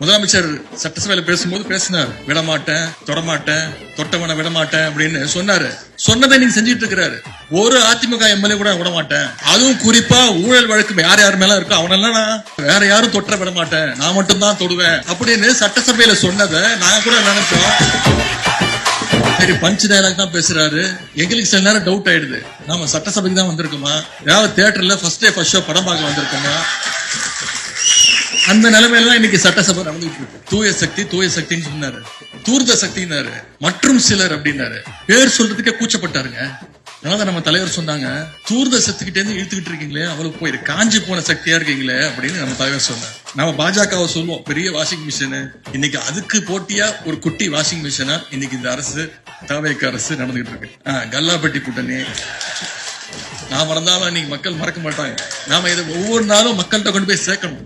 முதலமைச்சர் சட்டசபையில பேசும்போது பேசினார், விடமாட்டேன், தொடமாட்டேன், தொட்டவனை விடமாட்டேன் அப்படின்னு சொன்னாரு. சொன்னதை நீங்க செஞ்சுட்டு இருக்கிறாரு. ஒரு அதிமுக எம்எல்ஏ கூட விடமாட்டேன், அதுவும் குறிப்பா ஊழல் வழக்கு யார் யார் மேல இருக்கோ அவனெல்லாம் நான் வேற யாரும் தொட்ட விட மாட்டேன், நான் மட்டும் தான் தொடுவேன் அப்படின்னு சட்டசபையில சொன்னதை நாங்க கூட நினைச்சோம். சரி, பஞ்ச் டயலாக் தான் பேசுறாரு. எங்களுக்கு சில நேரம் டவுட் ஆயிடுது, நாம சட்டசபைக்கு தான் வந்திருக்கோமா, ஏதாவது தியேட்டர்ல ஃபர்ஸ்ட் டே ஃபர்ஸ்ட் ஷோ படம் பார்க்க வந்திருக்கோமா? அந்த நிலைமையில இன்னைக்கு சட்டசபை நடந்துட்டு இருக்கு. தூய சக்தி தூய சக்தின்னு சொன்னாரு, தூர்த சக்தினாரு, மற்றும் சிலர் அப்படின்னாரு. பேர் சொல்றதுக்கே கூச்சப்பட்டாருங்க. அதனால நம்ம தலைவர் சொன்னாங்க, தூர்த சக்திகிட்டே இருந்து இழுத்துக்கிட்டு இருக்கீங்களே, அவளுக்கு போயிரு, காஞ்சி போன சக்தியா இருக்கீங்களே அப்படின்னு நம்ம தலைவர் சொன்னார். நம்ம பாஜகவை சொல்லுவோம் பெரிய வாஷிங் மிஷின், இன்னைக்கு அதுக்கு போட்டியா ஒரு குட்டி வாஷிங் மிஷினா இன்னைக்கு இந்த அரசு, தவேக அரசு நடந்துகிட்டு இருக்கு. கல்லாப்பட்டி கூட்டணி நான் மறந்தாலும் இன்னைக்கு மக்கள் மறக்க மாட்டாங்க. நாம இதை ஒவ்வொரு நாளும் மக்கள்கிட்ட கொண்டு போய் சேர்க்கணும்.